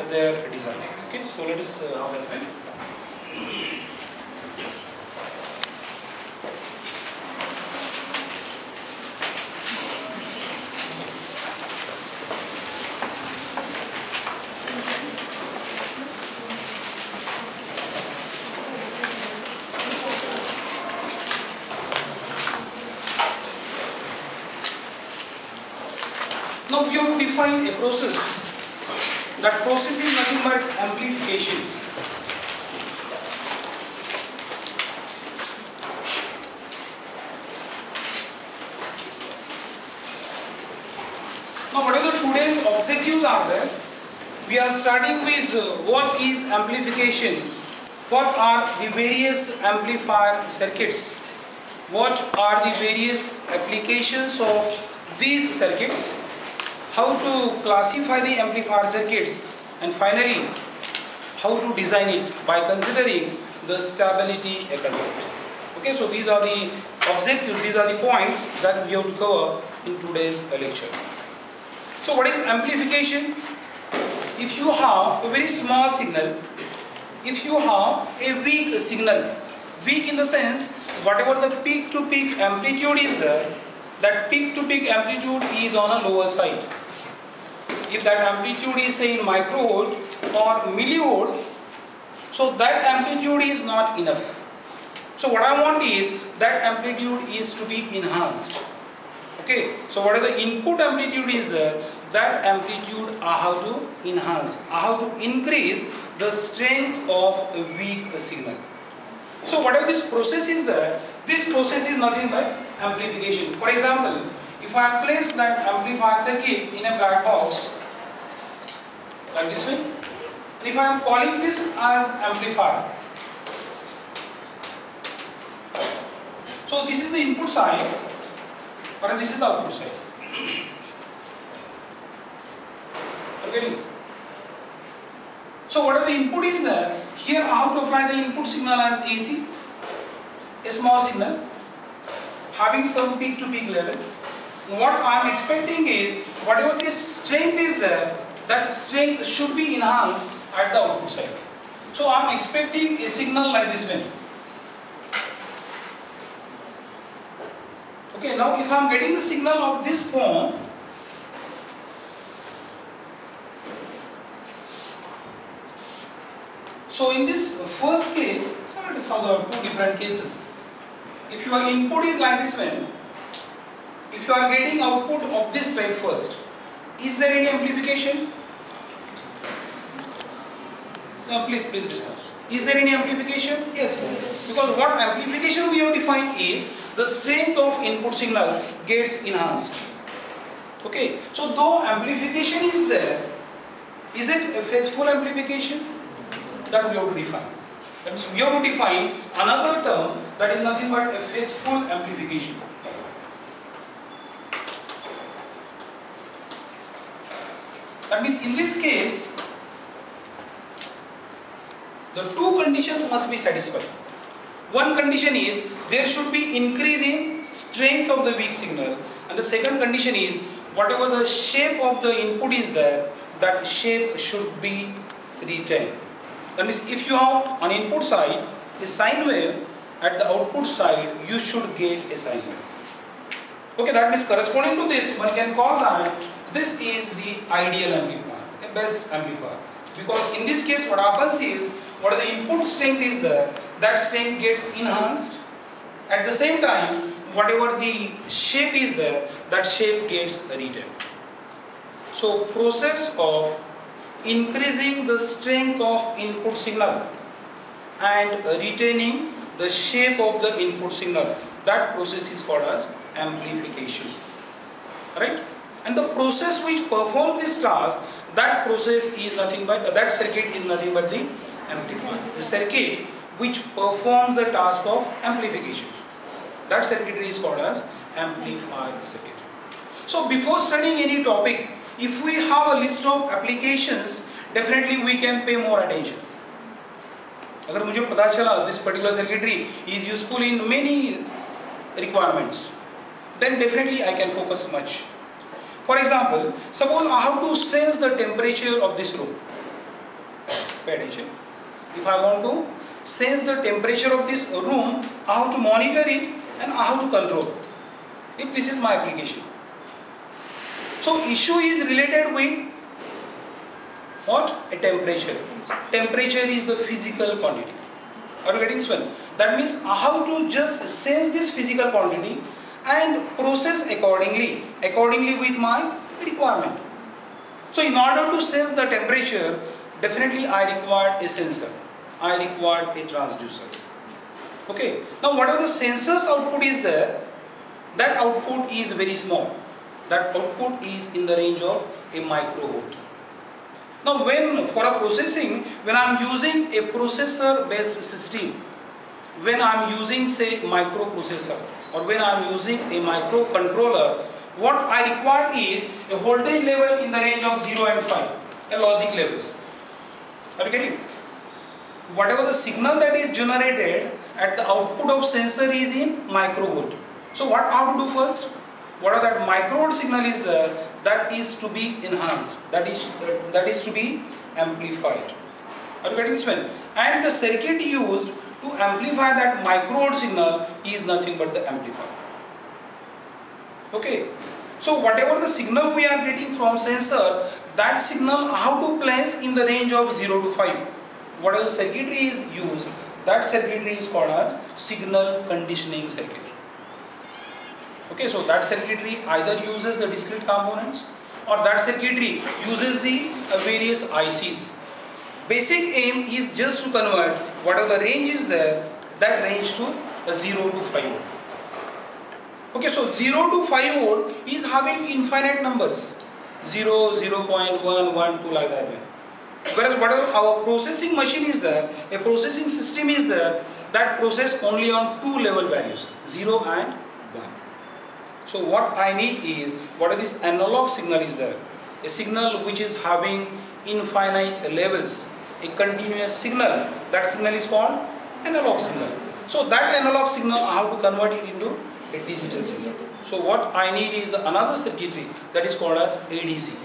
their design. Okay, so let us have a pen. Now we have to define a process. That process is nothing but amplification. Now whatever today's objectives are there, we are starting with what is amplification, what are the various amplifier circuits, what are the various applications of these circuits, how to classify the amplifier circuits, and finally how to design it by considering the stability concept. Okay, so these are the objectives, these are the points that we have to cover in today's lecture. So what is amplification? If you have a very small signal, if you have a weak signal, weak in the sense whatever the peak to peak amplitude is there, that peak to peak amplitude is on a lower side. If that amplitude is say in microvolt or millivolt, so that amplitude is not enough. So what I want is that amplitude is to be enhanced. Okay, so whatever the input amplitude is there, that amplitude I have to enhance, I have to increase the strength of a weak signal. So whatever this process is there, this process is nothing but amplification. For example, if I place that amplifier circuit in a black box like this way, and if I am calling this as amplifier, so this is the input side and this is the output side. Okay. So whatever the input is there, here I have to apply the input signal as AC, a small signal having some peak to peak level. What I am expecting is whatever this strength is there, that strength should be enhanced at the output side. So I am expecting a signal like this one. Okay, now if I am getting the signal of this form, so in this first case, so let us have the two different cases. If your input is like this one, if you are getting output of this type first, is there any amplification? No, please respond. Is there any amplification? Yes. Because what amplification we have defined is the strength of input signal gets enhanced. Okay. So though amplification is there, is it a faithful amplification? That we have to define. That means we have to define another term that is nothing but a faithful amplification. That means in this case, the two conditions must be satisfied. One condition is there should be increase in strength of the weak signal, and the second condition is whatever the shape of the input is there, that shape should be retained. That means if you have on input side a sine wave, at the output side you should get a sine wave. Okay, that means corresponding to this one can call that this is the ideal amplifier, a best amplifier. Because in this case what happens is, what the input strength is there, that strength gets enhanced. At the same time, whatever the shape is there, that shape gets retained. So process of increasing the strength of input signal and retaining the shape of the input signal, that process is called as amplification. Right? And the process which performs this task, that process is nothing but, that circuit is nothing but the amplifier. The circuit which performs the task of amplification, that circuitry is called as amplifier circuit. So before studying any topic, if we have a list of applications, definitely we can pay more attention. अगर मुझे पता चला this particular circuitry is useful in many requirements, then definitely I can focus much. For example, suppose I have to sense the temperature of this room. pay attention. If I want to sense the temperature of this room, how to monitor it and how to control. If this is my application. So issue is related with what? A temperature. Temperature is the physical quantity. Are you getting well? That means how to just sense this physical quantity and process accordingly with my requirement. So in order to sense the temperature, definitely I required a sensor. I required a transducer. Okay. Now whatever the sensor's output is there, that output is very small. That output is in the range of a microvolt. Now for a processing, when I am using a processor based system, when I am using say microprocessor or when I am using a microcontroller, what I require is a voltage level in the range of 0 and 5, a logic levels. Are you getting it? Whatever the signal that is generated at the output of sensor is in microvolt. So what I have to do first? Whatever that microvolt signal is there, that is to be enhanced. That is to be amplified. Are you getting this one? And the circuit used to amplify that microvolt signal is nothing but the amplifier. Okay. So whatever the signal we are getting from sensor, that signal how to place in the range of 0 to 5. Whatever the circuitry is used, that circuitry is called as signal conditioning circuit. Okay, so that circuitry either uses the discrete components or that circuitry uses the various ICs. Basic aim is just to convert whatever the range is there, that range to a 0 to 5 volt. Okay, so 0 to 5 volt is having infinite numbers. 0, 0.1, 1, 2 like that. Whereas whatever our processing machine is there, a processing system is there, that process only on 2 level values, 0 and 1. So what I need is, what is this analog signal is there? A signal which is having infinite levels, a continuous signal. That signal is called analog signal. So that analog signal, I have to convert it into a digital signal. So what I need is another circuitry that is called as ADC.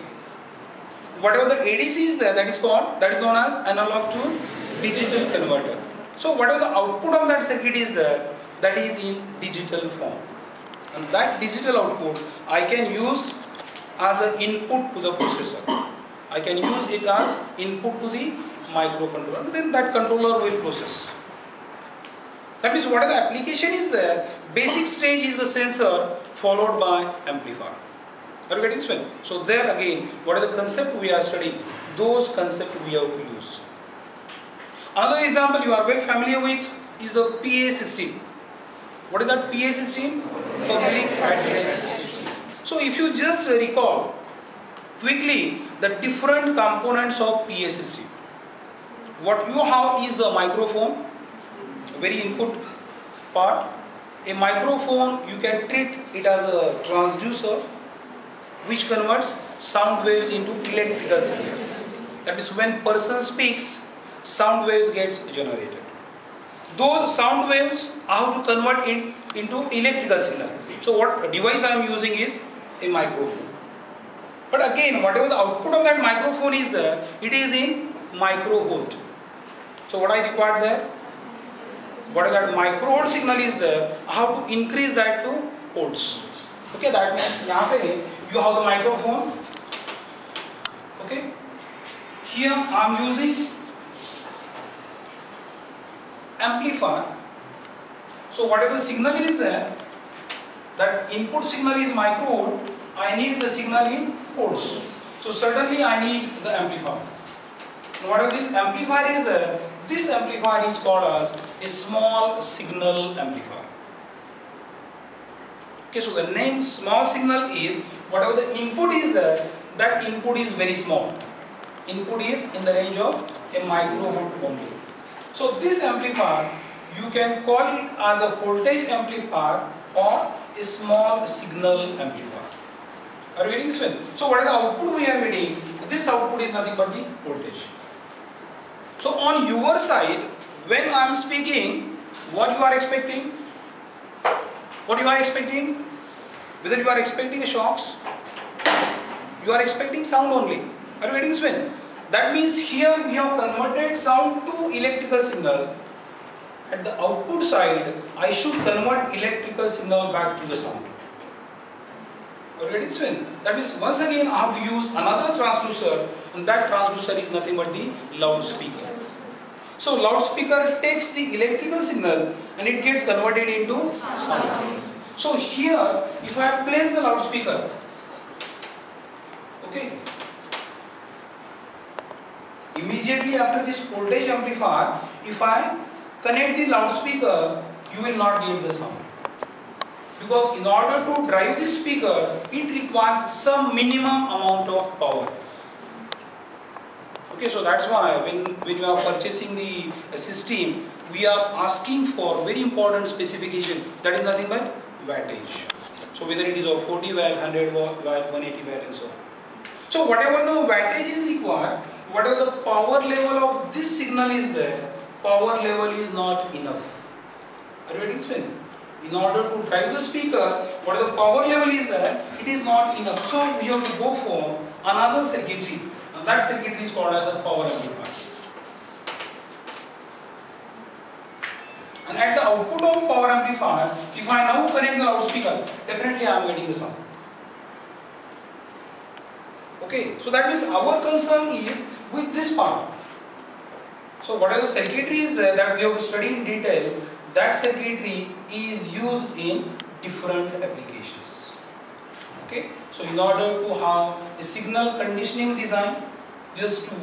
Whatever the ADC is there, that is known as analog to digital converter. So whatever the output of that circuit is there, that is in digital form. And that digital output I can use as an input to the processor. I can use it as input to the microcontroller, and then that controller will process. That means whatever the application is there, basic stage is the sensor followed by amplifier. Are you getting this? So there again, what are the concept we are studying? Those concepts we have to use. Another example you are well familiar with is the PA system. What is that PA system? Public address system. So if you just recall quickly the different components of PA system. What you have is the microphone, very input part. A microphone, you can treat it as a transducer which converts sound waves into electrical signal. That is, when person speaks, sound waves gets generated. Those sound waves are how to convert it into electrical signal. So what device I am using is a microphone. But again, whatever the output of that microphone is there, it is in microvolt. So what I require there? What that microvolt signal is there, I have to increase that to volts. Okay, that means here you have the microphone. Okay, here I am using amplifier. So whatever the signal is there, that input signal is microvolt, I need the signal in volts. So certainly I need the amplifier. Now whatever this amplifier is there, this amplifier is called as a small signal amplifier. Okay, so the name small signal is whatever the input is there, that input is very small. Input is in the range of a microvolt only. So this amplifier, you can call it as a voltage amplifier or a small signal amplifier. Are you getting this one? So what is the output we are getting? This output is nothing but the voltage. So on your side, when I am speaking, what you are expecting? What you are expecting? Whether you are expecting a shocks, you are expecting sound only. Are you getting this one? That means here we have converted sound to electrical signal. At the output side, I should convert electrical signal back to the sound. Already explained. That means once again I have to use another transducer, and that transducer is nothing but the loudspeaker. So loudspeaker takes the electrical signal and it gets converted into sound. So here, if I place the loudspeaker, okay, immediately after this voltage amplifier, if I connect the loudspeaker, you will not get the sound. Because in order to drive the speaker, it requires some minimum amount of power. Okay, so that's why when you are purchasing the system, we are asking for very important specification. That is nothing but wattage. So whether it is of 40 watt, 100 watt, 180 watt and so on. So whatever the wattage is required, whatever the power level of this signal is there, power level is not enough. Are you getting explained? In order to drive the speaker, whatever the power level is there, it is not enough. So we have to go for another circuitry. And that circuitry is called as a power amplifier. And at the output of power amplifier, if I now connect the loudspeaker, definitely I am getting the sound. Okay, so that means our concern is with this part. So whatever the circuitry is there that we have to study in detail, that circuitry is used in different applications. Okay, so in order to have a signal conditioning design, just to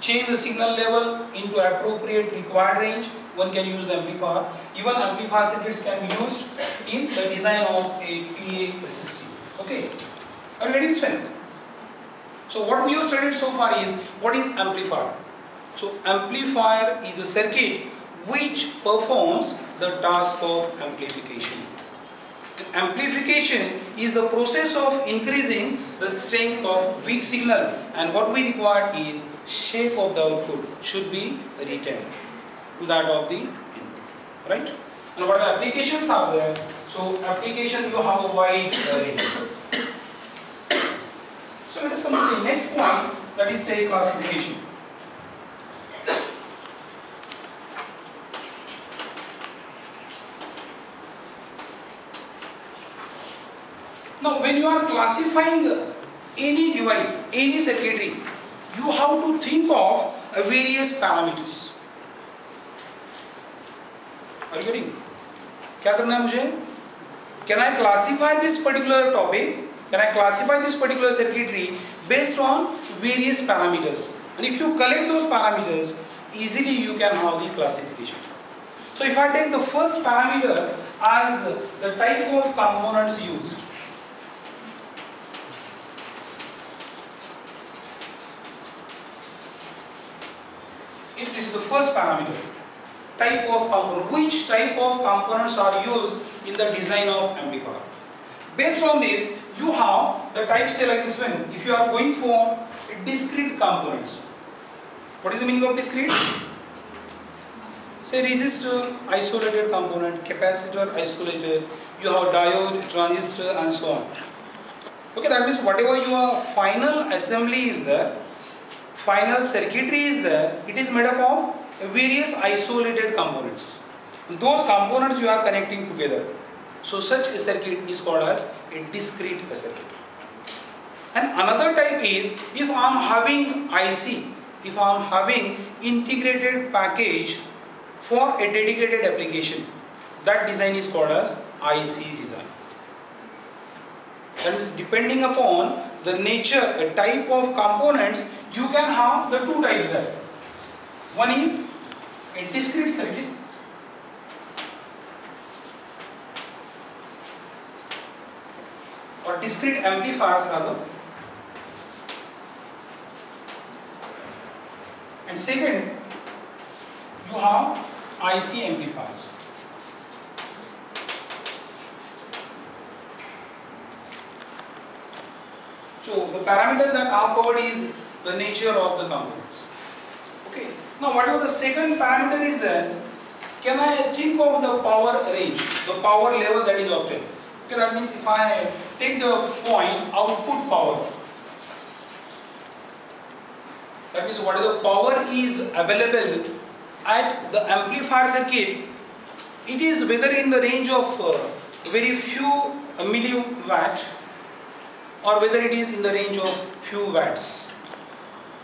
change the signal level into appropriate required range, one can use the amplifier. Even amplifier circuits can be used in the design of a PA system. Okay, are you getting this one? So what we have studied so far is what is amplifier. So amplifier is a circuit which performs the task of amplification. Amplification is the process of increasing the strength of weak signal, and what we require is shape of the output should be retained to that of the input, right? And what the applications are there? So application you have a wide range. So let us come to the next point, that is say classification. Now when you are classifying any device, any circuitry, you have to think of various parameters. Are you getting? क्या करना है मुझे? Can I classify this particular topic? Can I classify this particular circuitry based on various parameters? And if you collect those parameters, easily you can have the classification. So if I take the first parameter as the type of components used. It is the first parameter. Type of component. Which type of components are used in the design of amplifier? Based on this, you have the type say like this one. If you are going for discrete components. What is the meaning of discrete? Say resistor, isolated component, capacitor, isolated. You have diode, transistor and so on. Okay, that means whatever your final assembly is there, final circuitry is there, it is made up of various isolated components. Those components you are connecting together. So such a circuit is called as a discrete circuit. And another type is if I am having IC, if I am having integrated package for a dedicated application, that design is called as IC design. That means depending upon the nature, a type of components, you can have the two types there. One is a discrete circuit or discrete amplifiers rather, and second you have IC amplifiers. So the parameters that are covered is the nature of the components. Okay. Now whatever the second parameter is there, can I think of the power range, the power level that is obtained? Okay, that means if I take the point output power. That means what is the power is available at the amplifier circuit, it is whether in the range of very few milliwatt or whether it is in the range of few watts.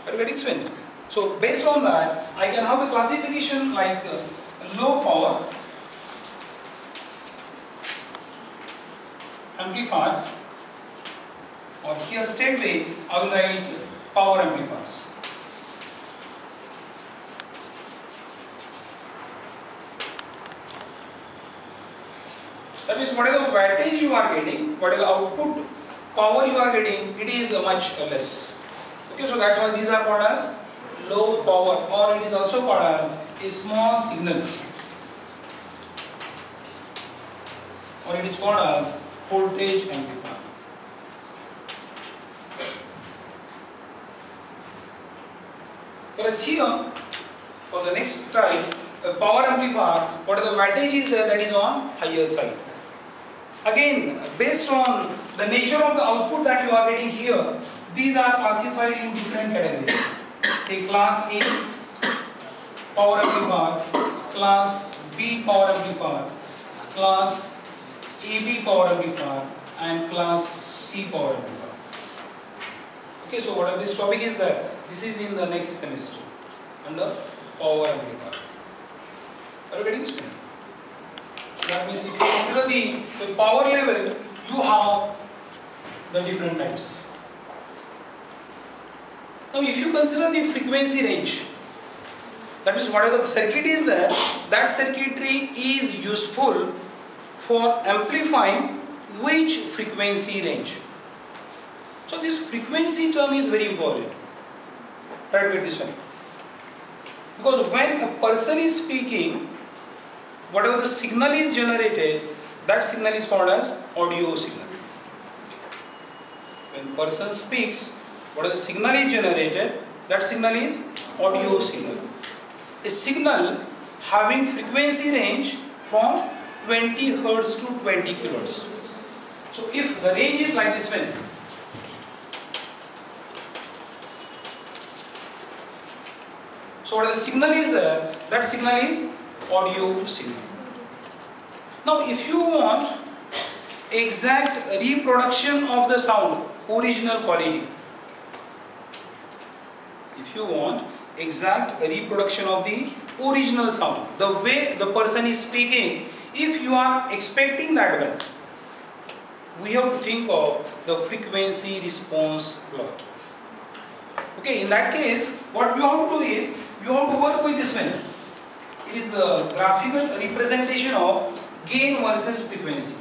Are you getting explained? So based on that, I can have the classification like low power amplifiers, or here straightway I will write power amplifiers. That means whatever wattage you are getting, whatever output power you are getting, it is much less. Okay, so that's why these are called as low power, or it is also called as a small signal, or it is called as voltage amplifier. Whereas here, for the next type, a power amplifier, what the wattage is there, that is on higher side. Again, based on the nature of the output that you are getting here, these are classified in different categories. Say class A power amplifier, class B power amplifier, class AB power amplifier, and class C power amplifier. Okay, so what this topic is that this is in the next semester under power amplifier. Are you getting it? That means if you consider the power level, you have the different types. Now if you consider the frequency range, that means whatever the circuit is there, that circuitry is useful for amplifying which frequency range. So this frequency term is very important. Try to get this one. Because when a person is speaking, whatever the signal is generated, that signal is called as audio signal. When person speaks, whatever the signal is generated, that signal is audio signal. A signal having frequency range from 20 Hz to 20 kHz. So if the range is like this one, so what the signal is there, that signal is audio signal. Now if you want exact reproduction of the sound, original quality, if you want exact reproduction of the original sound, the way the person is speaking, if you are expecting that one, we have to think of the frequency response plot. Okay, in that case, what you have to do is, you have to work with this one. It is the graphical representation of gain versus frequency.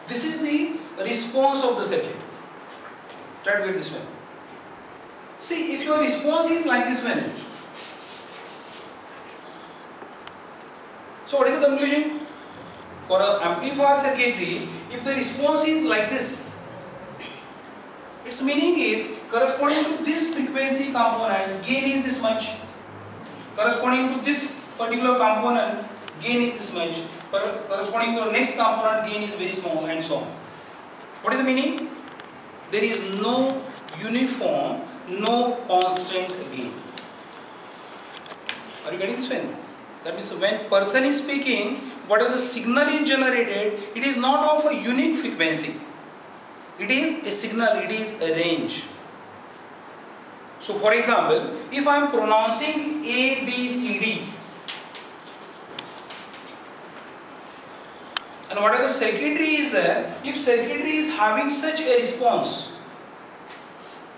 This is the response of the circuit. Try to get this one. See, if your response is like this one, so what is the conclusion? For an amplifier circuitry, if the response is like this, its meaning is corresponding to this frequency component, gain is this much. Corresponding to this particular component, gain is this much. Corresponding to the next component, gain is very small, and so on. What is the meaning? There is no uniform, no constant gain. Are you getting this one? That means when person is speaking, whatever the signal is generated, it is not of a unique frequency. It is a signal, it is a range. So for example, if I am pronouncing A, B, C, D, and whatever the circuitry is there, if circuitry is having such a response,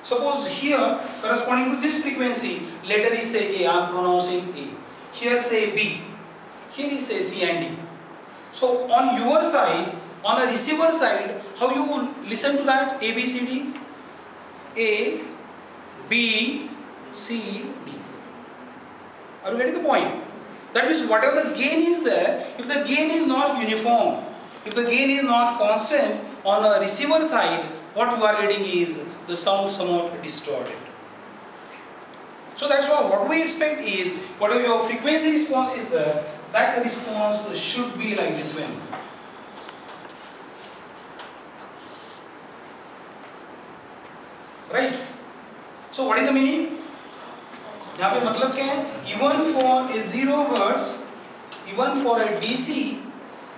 suppose here corresponding to this frequency, later is say A, I am pronouncing A, here say B, here is say C and D. So on your side, on a receiver side, how you will listen to that? A, B, C, D? A, B, C, D. Are you getting the point? That means whatever the gain is there, if the gain is not uniform, if the gain is not constant on a receiver side, what you are getting is the sound somewhat distorted. So that's why what we expect is, whatever your frequency response is there, that response should be like this one. right? So what is the meaning? यहाँ पे मतलब क्या है? Even for a 0 hertz, even for a DC,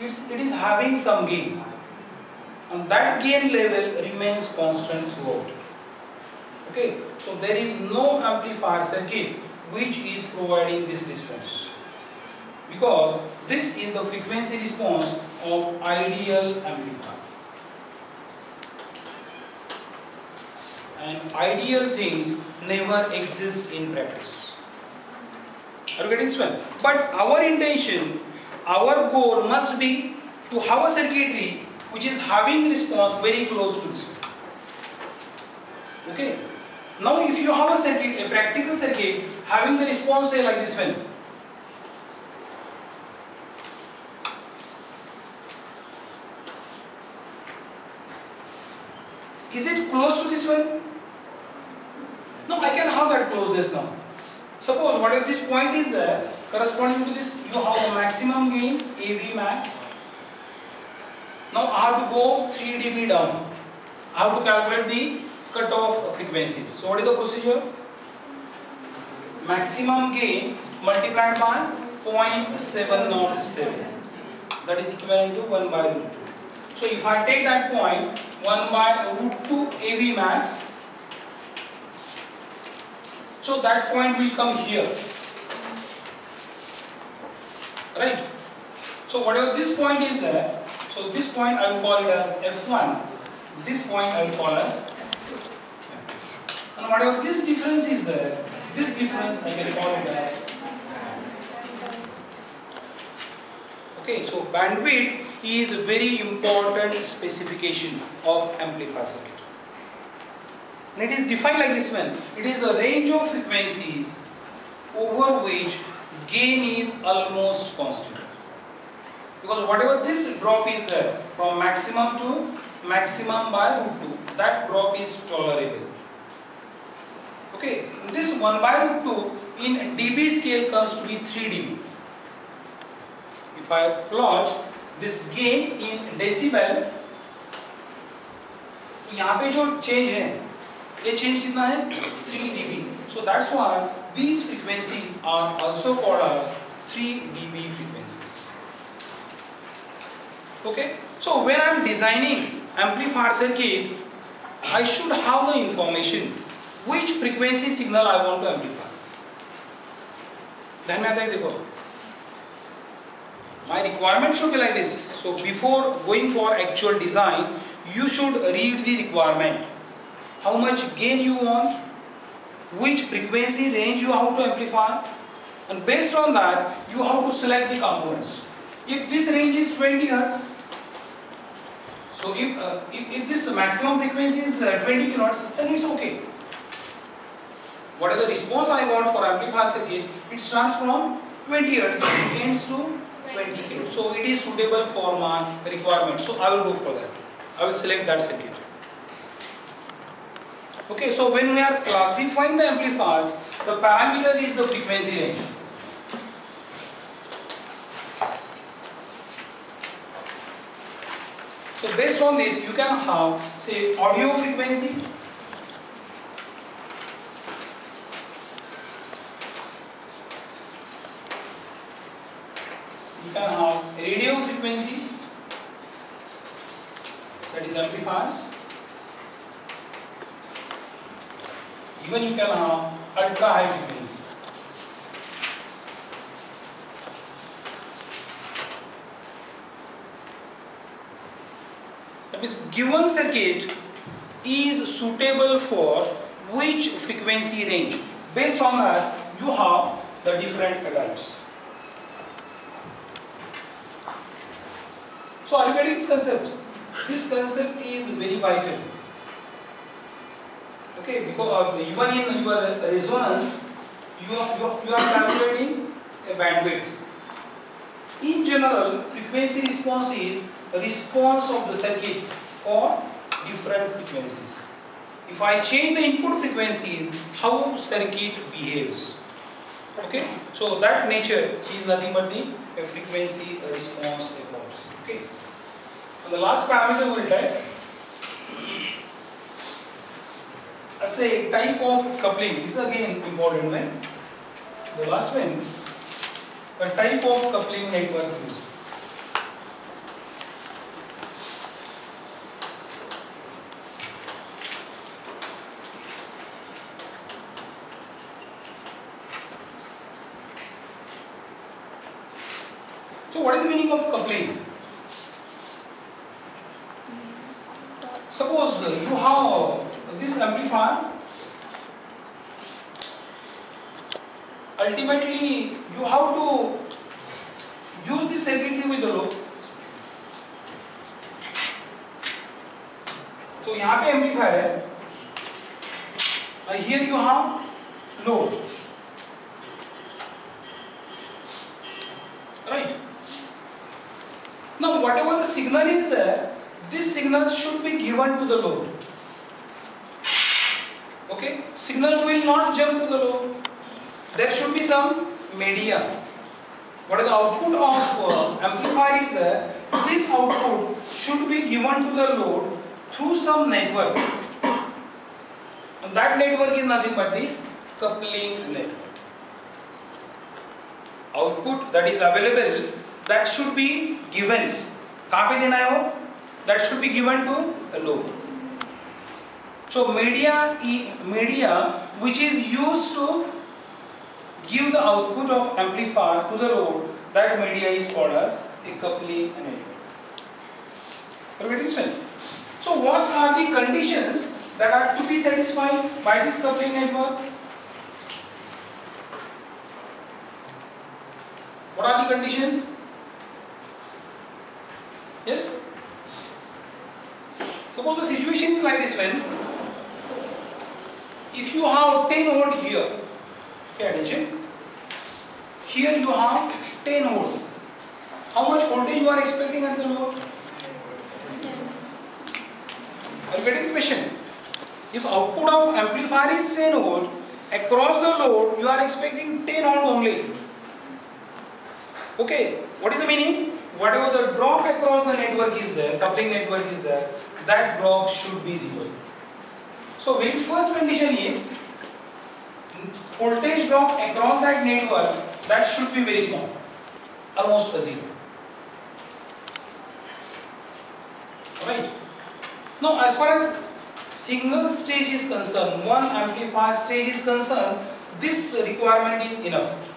it is having some gain, and that gain level remains constant throughout. Okay, so there is no amplifier circuit which is providing this response, because this is the frequency response of ideal amplifier. And ideal things never exist in practice. Are you getting this one? But our intention, our goal must be to have a circuitry which is having response very close to this one. Okay. Now if you have a circuit, a practical circuit having the response say like this one. Is it close to this one? No, I can have that closeness now. Suppose whatever this point is there, corresponding to this, you have a maximum gain, AV max. Now I have to go 3 dB down. I have to calculate the cutoff frequencies. So what is the procedure? Maximum gain multiplied by 0.707. That is equivalent to 1 by root 2. So if I take that point, 1 by root 2 AV max, so that point will come here, right? So whatever this point is there, so this point I will call it as F1, this point I will call as F2. And whatever this difference is there, this difference I can call it as. Okay, so bandwidth is a very important specification of amplifier circuit. And it is defined like this one. It is a range of frequencies over which gain is almost constant. Because whatever this drop is there, from maximum to maximum by root 2, that drop is tolerable. Okay, this 1 by root 2 in dB scale comes to be 3 dB. If I plot this gain in decibel, तो यहाँ पे जो change है, ये change कितना है? 3 dB. So that's why these frequencies are also called as 3 dB frequencies. Okay. So when I am designing amplifier circuit, I should have the information which frequency signal I want to amplify. ध्यान में आता है देखो. My requirement should be like this. So before going for actual design, you should read the requirement. How much gain you want, which frequency range you have to amplify, and based on that you have to select the components. If this range is 20 Hz, so if this maximum frequency is 20 kHz, then it's okay. What is the response I want for amplifier circuit? It starts from 20 Hz and ends to 20 kHz. So it is suitable for my requirement. So I will go for that. I will select that circuit. Okay, so when we are classifying the amplifiers, the parameter is the frequency range. So based on this, you can have, say, audio frequency, you can have radio frequency, that is amplifiers. Even you can have ultra high frequency. That means given circuit is suitable for which frequency range. Based on that, you have the different types. So are you getting this concept? This concept is very vital. Okay, because even in your resonance, you are calculating a bandwidth. In general, frequency response is a response of the circuit for different frequencies. If I change the input frequencies, how circuit behaves. Okay, so that nature is nothing but the frequency response efforts. Okay, and the last parameter we will take. say type of coupling. This is again important one. The last one, a type of coupling network used. So what is the meaning of coupling? Suppose you have this amplifier. Ultimately, you have to use this circuitry with the load. तो यहाँ पे amplifier है, and here you have load, right? Now, whatever the signal is there, this signal should be given to the load. Okay, signal will not jump to the load. There should be some media. What is the output of amplifier is there? This output should be given to the load through some network. And that network is nothing but the coupling network. Output that is available, that should be given. कहाँ पे देना है वो? That should be given to a load. So media which is used to give the output of amplifier to the load, that media is called as a coupling network. So what are the conditions that are to be satisfied by this coupling network? What are the conditions? Yes? Suppose the situation is like this one. If you have 10 volt here, pay attention. Here you have 10 volt. How much voltage you are expecting at the load? Are you getting the question? If output of amplifier is 10 volt, across the load you are expecting 10 volt only. Okay, what is the meaning? Whatever the drop across the network is there, coupling network is there, that drop should be 0. So very first condition is voltage drop across that network, that should be very small, almost a 0. Right? Now as far as single stage is concerned, one amplifier stage is concerned, this requirement is enough.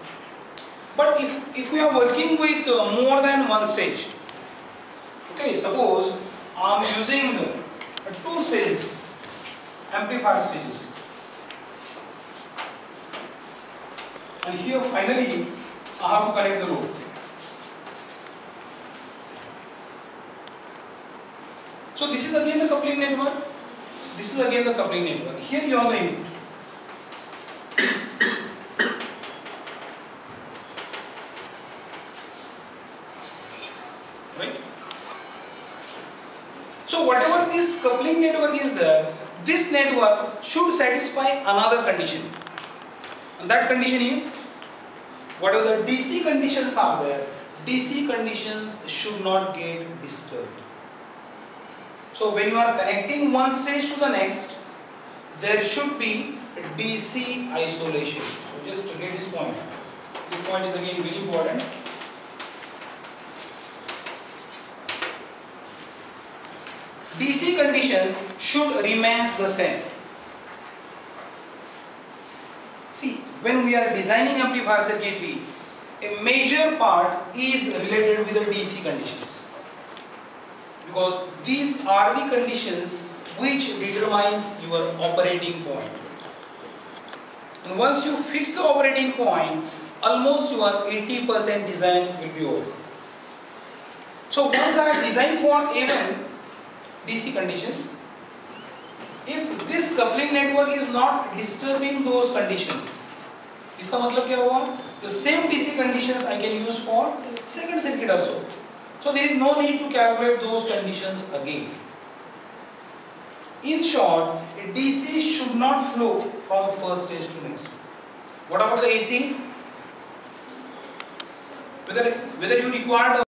But if we are working with more than one stage, okay, suppose I am using 2 stages, amplifier stages, and here finally I have to connect the load. So this is again the coupling network, this is again the coupling network. Here you have the input. Right? So whatever this coupling network is there, this network should satisfy another condition. And that condition is, whatever the DC conditions are there, DC conditions should not get disturbed. So when you are connecting one stage to the next, there should be DC isolation. So just to get this point. This point is again very important. DC conditions should remain the same. See, when we are designing amplifier circuitry, a major part is related with the DC conditions, because these are the conditions which determines your operating point. And once you fix the operating point, almost your 80% design will be over. So once I design for even DC conditions, if this coupling network is not disturbing those conditions, इसका मतलब क्या हुआ? The same DC conditions I can use for second circuit also. So there is no need to calculate those conditions again. In short, a DC should not flow from first stage to next. What about the AC? Whether you require the